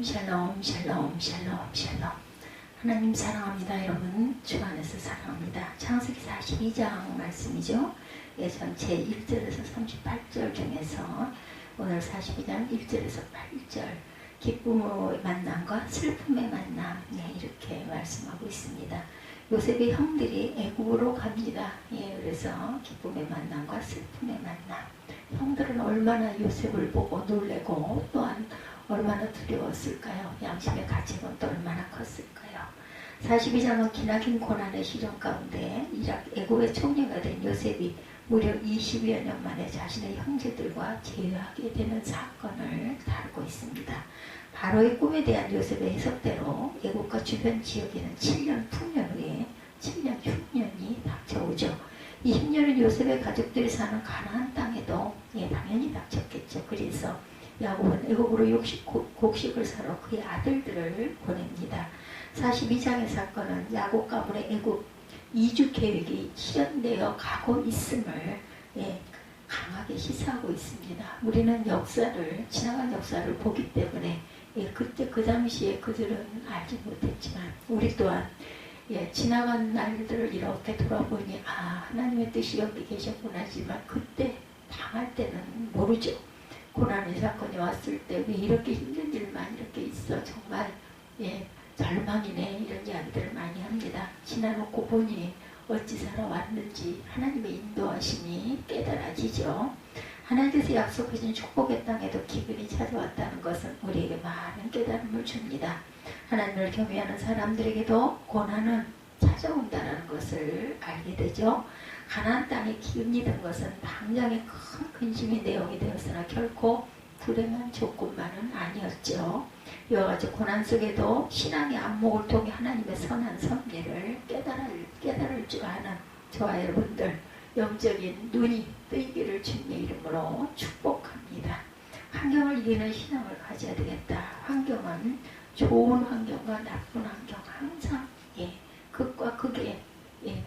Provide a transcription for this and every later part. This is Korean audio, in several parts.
샬롬 샬롬 샬롬 샬롬. 하나님 사랑합니다. 여러분 주 안에서 사랑합니다. 창세기 42장 말씀이죠. 전체 1절에서 38절 중에서 오늘 42장 1절에서 8절 기쁨의 만남과 슬픔의 만남, 이렇게 말씀하고 있습니다. 요셉의 형들이 애굽으로 갑니다. 그래서 기쁨의 만남과 슬픔의 만남. 형들은 얼마나 요셉을 보고 놀래고 또한 얼마나 두려웠을까요? 양심의 가책은 또 얼마나 컸을까요? 42장은 기나긴 고난의 시련 가운데 애굽의 총리가 된 요셉이 무려 20여 년 만에 자신의 형제들과 재회하게 되는 사건을 다루고 있습니다. 바로의 꿈에 대한 요셉의 해석대로 애굽과 주변 지역에는 7년 풍년 후에 7년 흉년이 닥쳐오죠. 이 흉년은 요셉의 가족들이 사는 가나안 땅에도 당연히 닥쳤겠죠. 그래서 야곱은 애굽으로 곡식을 사러 그의 아들들을 보냅니다. 42장의 사건은 야곱 가문의 애굽 이주 계획이 실현되어 가고 있음을 강하게 시사하고 있습니다. 우리는 지나간 역사를 보기 때문에 그때 그 당시에 그들은 알지 못했지만 우리 또한 지나간 날들을 이렇게 돌아보니 하나님의 뜻이 여기 계셨구나 하지만 그때 당할 때는 모르죠. 고난의 사건이 왔을 때 왜 이렇게 힘든 일만 이렇게 있어 정말 절망이네 이런 이야기들을 많이 합니다. 지나놓고 보니 어찌 살아왔는지 하나님의 인도하심이 깨달아지죠. 하나님께서 약속하신 축복의 땅에도 기근이 찾아왔다는 것은 우리에게 많은 깨달음을 줍니다. 하나님을 경외하는 사람들에게도 고난은 찾아온다는 것을 알게 되죠. 가나안 땅에 기근이 든 것은 당장의 큰 근심의 내용이 되었으나 결코 불행한 조건만은 아니었죠. 이와 같이 고난 속에도 신앙의 안목을 통해 하나님의 선한 섭리를 깨달을 줄 아는 저와 여러분들 영적인 눈이 뜨이기를 주님의 이름으로 축복합니다. 환경을 이기는 신앙을 가져야 되겠다. 환경은 좋은 환경과 나쁜 환경 항상 극과 극의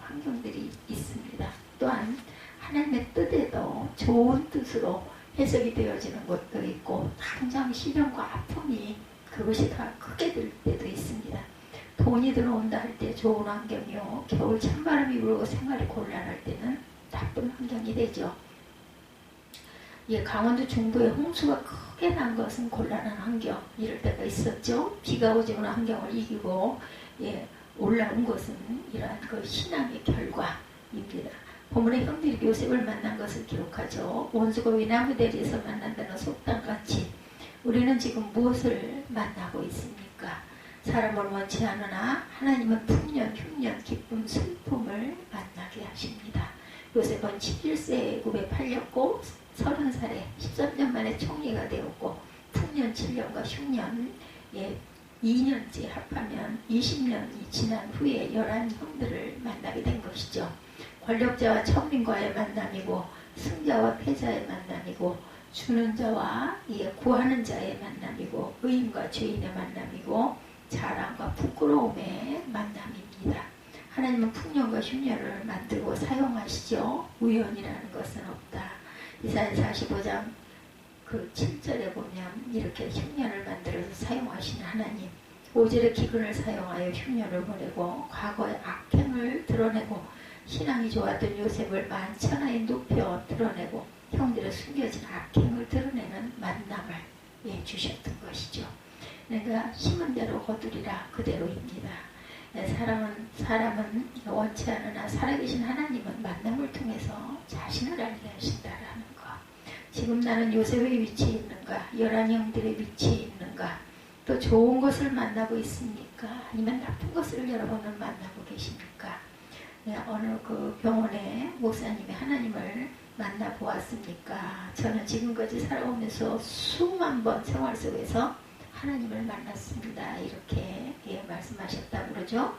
환경들이 있습니다. 또한 하나님의 뜻에도 좋은 뜻으로 해석이 되어지는 것도 있고 당장 시련과 아픔이 그것이 다 크게 들 때도 있습니다. 돈이 들어온다 할 때 좋은 환경이요. 겨울 찬바람이 불고 생활이 곤란할 때는 나쁜 환경이 되죠. 강원도 중부에 홍수가 크게 난 것은 곤란한 환경 이럴 때가 있었죠. 비가 오지 않은 환경을 이기고 올라온 것은 이러한 그 신앙의 결과입니다. 본문의 형들이 요셉을 만난 것을 기록하죠. 원수가 외나무 대리에서 만난다는 속담같이 우리는 지금 무엇을 만나고 있습니까? 사람을 원치 않으나 하나님은 풍년, 흉년, 기쁨, 슬픔을 만나게 하십니다. 요셉은 11세에 애굽에 팔렸고 30살에 13년 만에 총리가 되었고 풍년 7년과 흉년 2년째 합하면 20년이 지난 후에 11형들을 만나게 된 것이죠. 권력자와 천민과의 만남이고 승자와 패자의 만남이고 주는 자와 구하는 자의 만남이고 의인과 죄인의 만남이고 자랑과 부끄러움의 만남입니다. 하나님은 풍년과 흉년을 만들고 사용하시죠. 우연이라는 것은 없다. 이사야 45장 그 7절에 보면 이렇게 흉년을 만들어서 사용하시는 하나님 5절에 기근을 사용하여 흉년을 보내고 과거의 악행을 드러내고 신앙이 좋았던 요셉을 만천하에 눕혀 드러내고 형들의 숨겨진 악행을 드러내는 만남을 주셨던 것이죠. 내가 심은 대로 거두리라 그대로입니다. 사람은 원치 않으나 살아계신 하나님은 만남을 통해서 자신을 알게 하신다라는 것. 지금 나는 요셉의 위치에 있는가? 11형들의 위치에 있는가? 또 좋은 것을 만나고 있습니까? 아니면 나쁜 것을 여러분은 만나고 계십니까? 어느 그 병원의 목사님이 하나님을 만나보았습니까? 저는 지금까지 살아오면서 수만 번 생활 속에서 하나님을 만났습니다. 이렇게 말씀하셨다고 그러죠.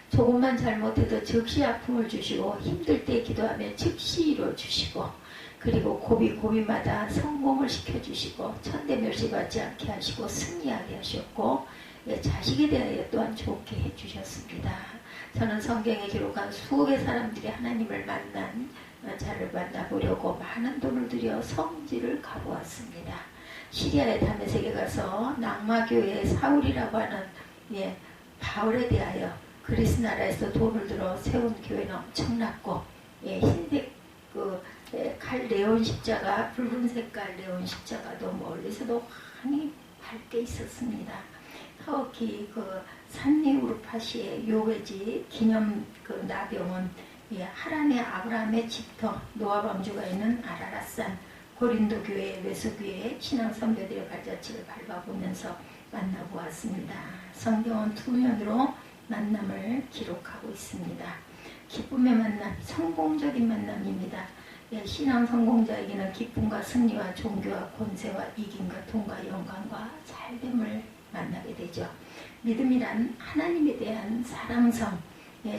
조금만 잘못해도 즉시 아픔을 주시고 힘들 때 기도하면 즉시 이루어주시고 그리고 고비마다 성공을 시켜주시고 천대멸시받지 않게 하시고 승리하게 하셨고 자식에 대하여 또한 좋게 해주셨습니다. 저는 성경에 기록한 수억의 사람들이 하나님을 만난 자를 만나보려고 많은 돈을 들여 성지를 가보았습니다. 시리아의 다메섹에 가서 낙마교회의 사울이라고 하는 바울에 대하여 그리스 나라에서 돈을 들어 세운 교회는 엄청났고 흰색 칼 네온 십자가, 붉은 색깔 네온 십자가도 멀리서도 환히 밝게 있었습니다. 터키 산리우르파시의 요괴지 기념 나병은 하란의 아브라함의 집터 노아방주가 있는 아라랏산 고린도 교회 외수교회 신앙 선배들의 발자취를 밟아보면서 만나보았습니다. 성경은 두 면으로 만남을 기록하고 있습니다. 기쁨의 만남, 성공적인 만남입니다. 신앙 성공자에게는 기쁨과 승리와 종교와 권세와 이김과 돈과 영광과 잘됨을 만나게 되죠. 믿음이란 하나님에 대한 사랑성,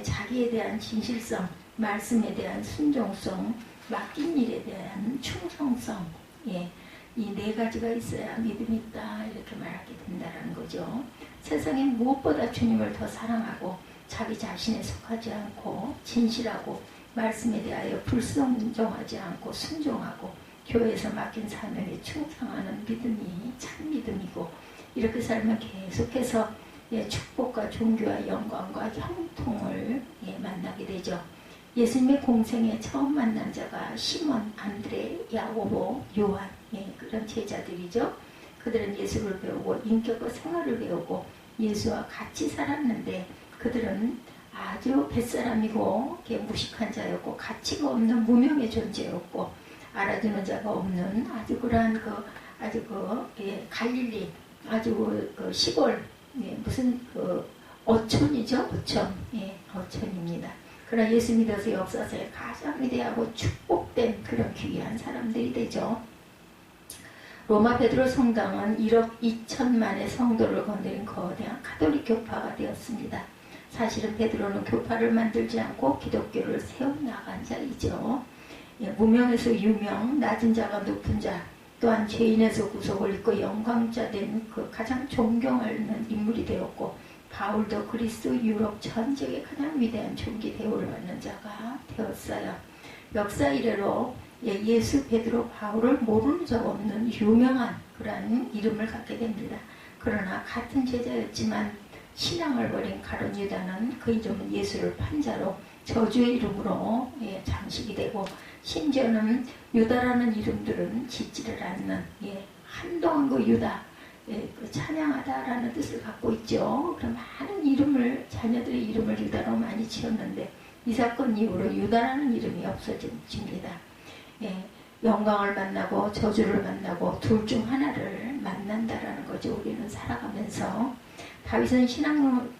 자기에 대한 진실성, 말씀에 대한 순종성, 맡긴 일에 대한 충성성, 이 네 가지가 있어야 믿음이 있다 이렇게 말하게 된다는 거죠. 세상에 무엇보다 주님을 더 사랑하고 자기 자신에 속하지 않고 진실하고 말씀에 대하여 불순종하지 않고 순종하고 교회에서 맡긴 사명에 충성하는 믿음이 참 믿음이고, 이렇게 살면 계속해서 축복과 종교와 영광과 형통을 만나게 되죠. 예수님의 공생에 처음 만난 자가 시몬, 안드레, 야고보, 요한, 그런 제자들이죠. 그들은 예수를 배우고 인격과 생활을 배우고 예수와 같이 살았는데, 그들은 아주 뱃사람이고 무식한 자였고 가치가 없는 무명의 존재였고 알아주는 자가 없는 아주 그러한 갈릴리 아주 시골 무슨 어촌이죠. 어촌입니다. 그러나 예수 믿어서 역사상에 가장 위대하고 축복된 그런 귀한 사람들이 되죠. 로마 베드로 성당은 1억 2천만의 성도를 건드린 거대한 가톨릭 교파가 되었습니다. 사실은 베드로는 교파를 만들지 않고 기독교를 세워나간 자이죠. 무명에서 유명, 낮은 자가 높은 자, 또한 죄인에서 구속을 입고 영광자 된 가장 존경하는 인물이 되었고, 바울도 그리스도 유럽 전 지역의 가장 위대한 존귀 대우를 받는 자가 되었어요. 역사 이래로 예수, 베드로, 바울을 모르는 적 없는 유명한 그러한 이름을 갖게 됩니다. 그러나 같은 제자였지만 신앙을 버린 가룟 유다는 그 이름은 예수를 판자로 저주의 이름으로 장식이 되고, 심지어는 유다라는 이름들은 짓지를 않는 한동안 유다 찬양하다라는 뜻을 갖고 있죠. 그럼 많은 이름을 자녀들의 이름을 유다로 많이 지었는데 이 사건 이후로 유다라는 이름이 없어집니다. 영광을 만나고 저주를 만나고 둘 중 하나를 만난다라는 거죠. 우리는 살아가면서 다윗은 신앙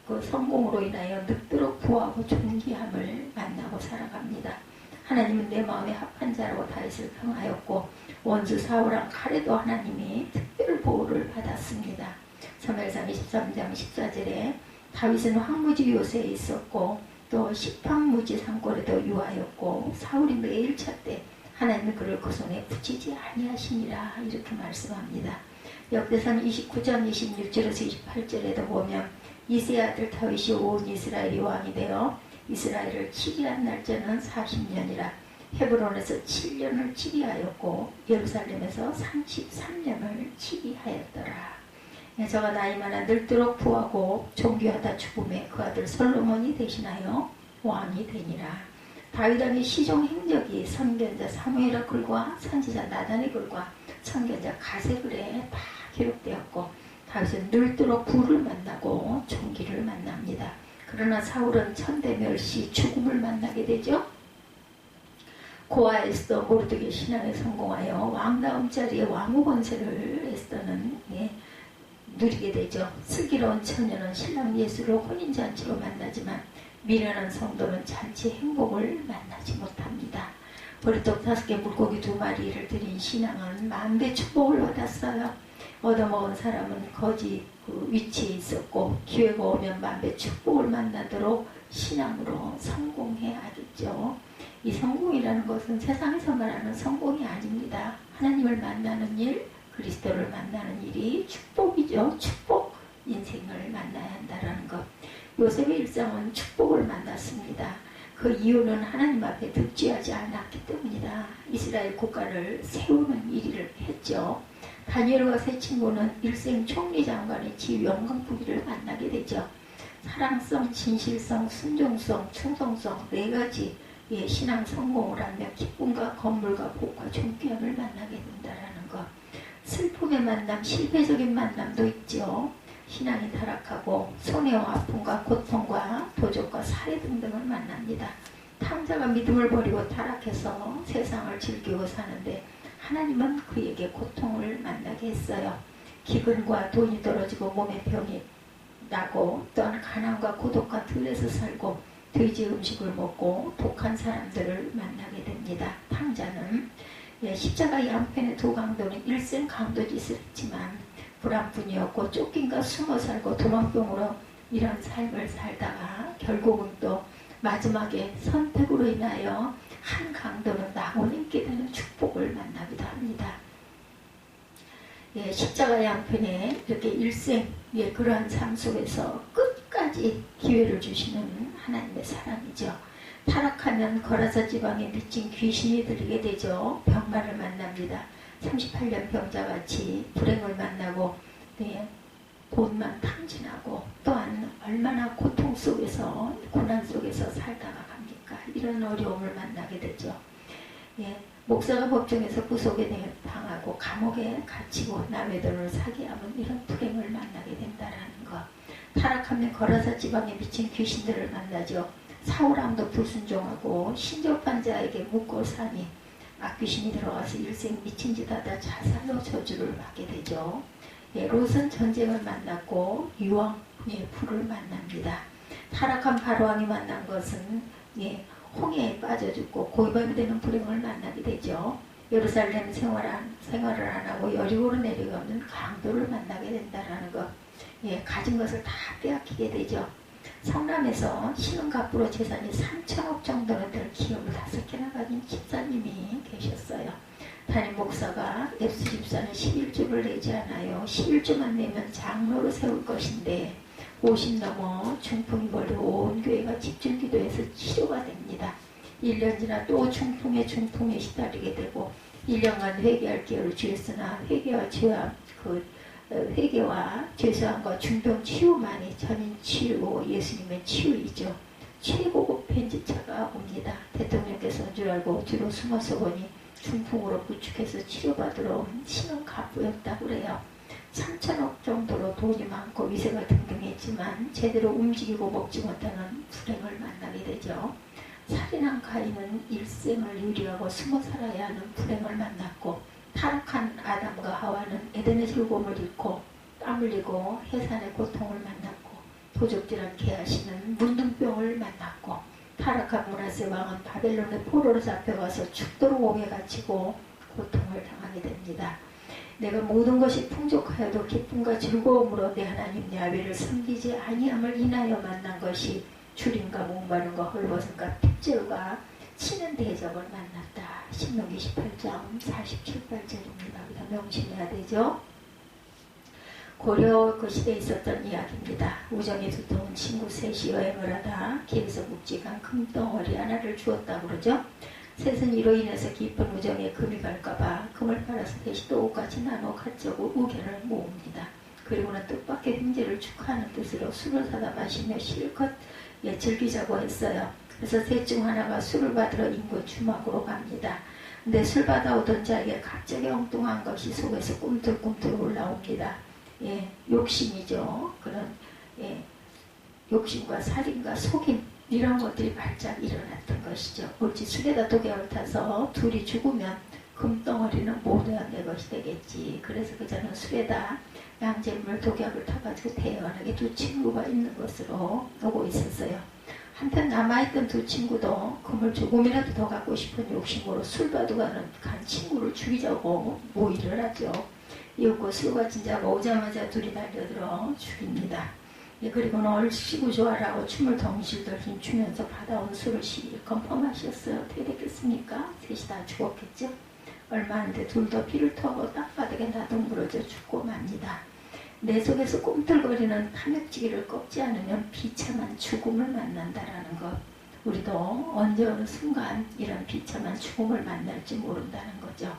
성공으로 인하여 늙도록 부하고 존귀함을 만나고 살아갑니다. 하나님은 내 마음에 합한 자라고 다윗을 평하였고 원수 사울왕 칼에도 하나님이 특별 보호를 받았습니다. 사무엘상 23장 14절에 다윗은 황무지 요새에 있었고 또 시팡무지 산골에도 유하였고 사울이 매일 찾되 하나님이 그를 그 손에 붙이지 아니하시니라 이렇게 말씀합니다. 역대상 29장 26절에서 28절에도 보면 이새의 아들 다윗이 온 이스라엘이 왕이 되어 이스라엘을 치리한 날짜는 40년이라 헤브론에서 7년을 치리하였고 예루살렘에서 33년을 치리하였더라. 저가 나이 많아 늙도록 부하고 존귀하다 죽음에 그 아들 솔로몬이 대신하여 왕이 되니라. 다윗 왕의 시종 행적이 선견자 사무엘의 글과 선지자 나단의 글과 선견자 가세 글에 다 기록되었고, 다윗은 늙도록 부를 만나고 존귀를 만납니다. 그러나 사울은 천대 멸시 죽음을 만나게 되죠. 고아 에스더 모르드게 신앙에 성공하여 왕다움 자리에 왕후 권세를 에스더는 누리게 되죠. 슬기로운 처녀는 신랑 예수를 혼인잔치로 만나지만 미련한 성도는 잔치 행복을 만나지 못합니다. 보리떡 5개 물고기 2마리를 드린 신앙은 만배 축복을 얻었어요. 얻어먹은 사람은 거지 위치에 있었고 기회가 오면 만배 축복을 만나도록 신앙으로 성공해야겠죠. 이 성공이라는 것은 세상에서 말하는 성공이 아닙니다. 하나님을 만나는 일, 그리스도를 만나는 일이 축복이죠. 축복 인생을 만나야 한다는 것. 요셉의 일상은 축복을 만났습니다. 그 이유는 하나님 앞에 득지하지 않았기 때문이다. 이스라엘 국가를 세우는 일을 했죠. 다니엘과 세 친구는 일생 총리장관의 지휘 영광부기를 만나게 되죠. 사랑성, 진실성, 순종성, 충성성 네 가지 신앙 성공을 하며 기쁨과 건물과 복과 존귀함을 만나게 된다라는 것. 슬픔의 만남, 실패적인 만남도 있죠. 신앙이 타락하고 손해와 아픔과 고통과 도적과 살해 등등을 만납니다. 탕자가 믿음을 버리고 타락해서 세상을 즐기고 사는데 하나님은 그에게 고통을 만나게 했어요. 기근과 돈이 떨어지고 몸에 병이 나고 또한 가난과 고독과 들에서 살고 돼지 음식을 먹고 독한 사람들을 만나게 됩니다. 탕자는 십자가 양편의 두 강도는 일생 강도짓을 했지만 불안뿐이었고 쫓긴가 숨어 살고 도망병으로 이런 삶을 살다가 결국은 또 마지막에 선택으로 인하여 한 강도는 낙원에 있게 되는 축복을 만나기도 합니다. 십자가 양편에 이렇게 일생 그러한 삶 속에서 끝까지 기회를 주시는 하나님의 사랑이죠. 타락하면 거라사 지방에 미친 귀신이 들리게 되죠. 병마를 만납니다. 38년 병자같이 불행을 만나고 돈만 탕진하고 또한 얼마나 고통 속에서 고난 속에서 살다가 갑니까? 이런 어려움을 만나게 되죠. 목사가 법정에서 구속에 당하고 감옥에 갇히고 남의 돈을 사기하면 이런 불행을 만나게 된다는 것. 타락하면 거라사 지방에 미친 귀신들을 만나죠. 사울왕도 불순종하고 신접한 자에게 묻고 사니 악귀신이 들어와서 일생 미친 짓 하다 자살로 저주를 받게 되죠. 롯은 전쟁을 만났고 유황의 불을 만납니다. 타락한 바로왕이 만난 것은 홍해에 빠져 죽고 고이밤이 되는 불행을 만나게 되죠. 예루살렘 생활을 안 하고 여리고로 내려가면 강도를 만나게 된다는 것. 가진 것을 다 빼앗기게 되죠. 성남에서 신흥갑부로 재산이 3천억 정도는 될 기업을 5개나 가진 집사님이 계셨어요. 담임 목사가 앱스 집사는 11조를 내지 않아요. 11조만 내면 장로로 세울 것인데 50 넘어 중풍이 걸려 온 교회가 집중기도해서 치료가 됩니다. 1년 지나 또 중풍에 시달리게 되고 1년간 회개할 기회를 주었으나 회개와 죄사함과 중병 치유만이 전인 치유, 예수님의 치유이죠. 최고급 편집차가 옵니다. 대통령께서 줄 알고 뒤로 숨어서 보니 중풍으로 부축해서 치료받으러 온 신흥갑부였다고 그래요. 3천억 정도로 돈이 많고 위세가 등등했지만 제대로 움직이고 먹지 못하는 불행을 만나게 되죠. 살인한 가인은 일생을 유리하고 숨어 살아야 하는 불행을 만났고 타락한 아담과 하와는 에덴의 즐거움을 잃고 땀 흘리고 해산의 고통을 만났고 도적질한 게하시는 문둥병을 만났고 타락한 므낫세 왕은 바벨론의 포로로 잡혀가서 죽도록 옥에 갇히고 고통을 당하게 됩니다. 내가 모든 것이 풍족하여도 기쁨과 즐거움으로 내 하나님 야훼를 섬기지 아니함을 인하여 만난 것이 주림과 목마름과 헐벗음과 핍절과 치는 대적을 만났다. 신명기 18장 47~8절입니다. 명심해야 되죠. 고려 그 시대에 있었던 이야기입니다. 우정이 두터운 친구 셋이 여행을 하다 길에서 묵직한 금덩어리 하나를 주었다고 그러죠. 셋은 이로 인해서 깊은 우정에 금이 갈까봐 금을 팔아서 대시 또 옷같이 나눠 갖자고 의견을 모읍니다. 그리고는 뜻밖의 횡재를 축하하는 뜻으로 술을 사다 마시며 실컷 즐기자고 했어요. 그래서 셋 중 하나가 술을 받으러 인근 주막으로 갑니다. 근데 술 받아오던 자에게 갑자기 엉뚱한 것이 속에서 꿈틀꿈틀 올라옵니다. 욕심이죠. 그런 욕심과 살인과 속임 이런 것들이 발작 일어났던 것이죠. 옳지 술에다 독약을 타서 둘이 죽으면 금덩어리는 모두가 내 것이 되겠지. 그래서 그자는 술에다 양잿물 독약을 타가지고 대연하게 두 친구가 있는 것으로 오고 있었어요. 한편 남아있던 두 친구도 금을 조금이라도 더 갖고 싶은 욕심으로 술 받으러 간 친구를 죽이자고 모의를 하죠. 이윽고 술 가진 자가 오자마자 둘이 달려들어 죽입니다. 그리고는 얼씨구 좋아라고 춤을 덩실덩 추면서 받아온 술을 실컷 퍼마셨어요. 어떻게 됐겠습니까? 셋이 다 죽었겠죠? 얼마 안 돼 둘 더 피를 터고 땅바닥에 나동물어져 죽고 맙니다. 내 속에서 꿈틀거리는 탐욕지기를 꺾지 않으면 비참한 죽음을 만난다라는 것. 우리도 언제 어느 순간 이런 비참한 죽음을 만날지 모른다는 거죠.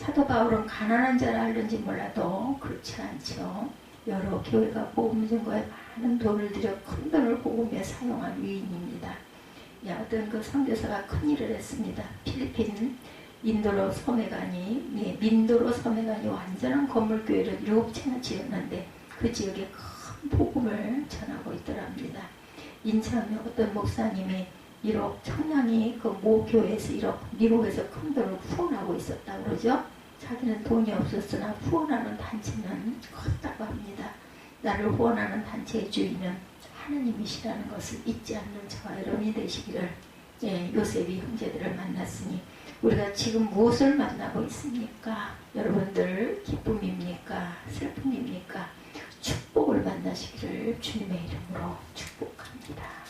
사도 바울은 가난한 자를 알는지 몰라도 그렇지 않죠. 여러 교회가 복음 증거에 많은 돈을 들여 큰 돈을 복음에 사용한 위인입니다. 어떤 그 선교사가 큰 일을 했습니다. 필리핀 민도로 섬에 가니 완전한 건물교회를 7채나 지었는데 그 지역에 큰 복음을 전하고 있더랍니다. 인천에 어떤 목사님이 1억 청량이 그 모 교회에서 1억 미국에서 큰 돈을 후원하고 있었다고 그러죠. 자기는 돈이 없었으나 후원하는 단체는 컸다고 합니다. 나를 후원하는 단체의 주인은 하느님이시라는 것을 잊지 않는 저와 여러분이 되시기를. 요셉이 형제들을 만났으니 우리가 지금 무엇을 만나고 있습니까? 여러분들 기쁨입니까? 슬픔입니까? 축복을 만나시기를 주님의 이름으로 축복합니다.